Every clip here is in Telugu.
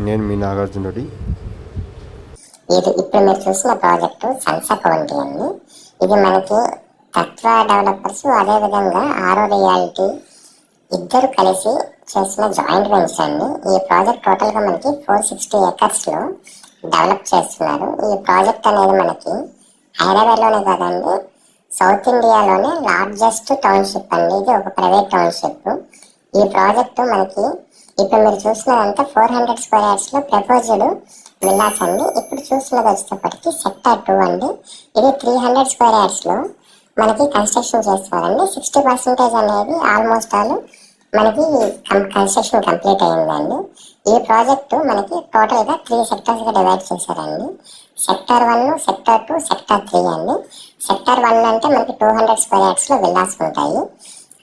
నేను మీ నాగార్జునుడి. ఇది ఇప్పుడు మీరు చూసిన ప్రాజెక్టు సన్సకౌంటీ అండి. ఇది మనకి తత్వ డెవలపర్స్ అదేవిధంగా ఆరో రియాలిటీ ఇద్దరు కలిసి చేసిన జాయింట్ వెంచర్ అండి. ఈ ప్రాజెక్ట్ టోటల్గా మనకి 460 acres డెవలప్ చేస్తున్నారు. ఈ ప్రాజెక్ట్ అనేది మనకి హైదరాబాద్లోనే కాదండి, సౌత్ ఇండియాలోనే లార్జెస్ట్ టౌన్షిప్ అండి. ఇది ఒక ప్రైవేట్ టౌన్షిప్. ఈ ప్రాజెక్టు మనకి ఇప్పుడు మీరు చూసినదంతా 400 square yards ప్రపోజ్డ్ విల్లాస్ అండి. ఇప్పుడు చూసినది వచ్చేటప్పటికి సెక్టార్ 2 అండి. ఇది 300 square yards మనకి కన్స్ట్రక్షన్ చేస్తారండి. 60% అనేది ఆల్మోస్ట్ ఆల్ మనకి కన్స్ట్రక్షన్ కంప్లీట్ అయ్యిందండి. ఈ ప్రాజెక్టు మనకి టోటల్గా 3 sectors డివైడ్ చేశారండి. సెక్టార్ 1, సెక్టార్ 2, సెక్టార్ 3 అండి. సెక్టార్ 1 అంటే మనకి 200 square yards విల్లాస్ ఉంటాయి.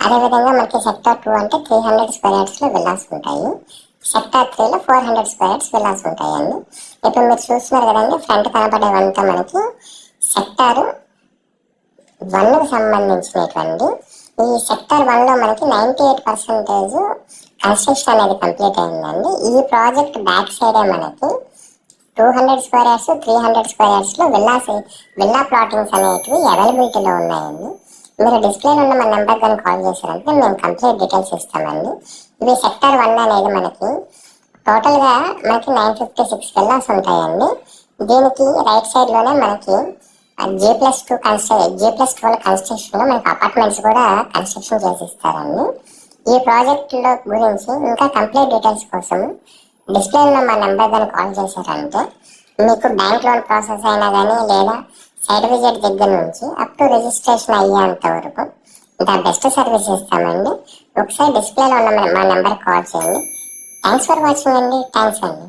అదేవిధంగా మనకి సెక్టార్ 2 అంటే 300 square yards విల్లాస్ ఉంటాయి. సెక్టార్ 3లో 400 square yards విల్లాస్ ఉంటాయండి. ఇప్పుడు మీరు చూస్తున్నారు కదండి, ఫ్రంట్ కనపడేవంతా మనకి సెక్టార్ 1కు సంబంధించినటువంటి. ఈ సెక్టార్ 1లో మనకి 98% కన్స్ట్రక్షన్ అనేది కంప్లీట్ అయిందండి. ఈ ప్రాజెక్ట్ బ్యాక్ సైడే మనకి 200 square yards, 300 square yards villa plottings అనేటివి అవైలబిలిటీలో ఉన్నాయండి. మీరు డిస్ప్లేలో ఉన్న మన నెంబర్ కానీ కాల్ చేశారంటే మేము కంప్లీట్ డీటెయిల్స్ ఇస్తామండి. ఇది సెక్టార్ 1 అనేది మనకి టోటల్గా మనకి 956 విల్లాస్ ఉంటాయండి. దీనికి రైట్ సైడ్లోనే మనకి G+2 G+12 కన్స్ట్రక్షన్లో మనకి అపార్ట్మెంట్స్ కూడా కన్స్ట్రక్షన్ చేసి ఇస్తారండి. ఈ ప్రాజెక్టులో గురించి ఇంకా కంప్లీట్ డీటెయిల్స్ కోసం డిస్ప్లేలో మా నెంబర్ కానీ కాల్ చేశారంటే మీకు బ్యాంక్ లోన్ ప్రాసెస్ అయినా కానీ లేదా సైట్ విజిట్ దగ్గర నుంచి అప్ టు రిజిస్ట్రేషన్ అయ్యేంత వరకు ద బెస్ట్ సర్వీస్ ఇస్తామండి. ఒకసారి డిస్ప్లేలో ఉన్న మా నెంబర్ కాల్ చేయండి. థ్యాంక్స్ ఫర్ వాచింగ్ అండి. థ్యాంక్స్ అండి.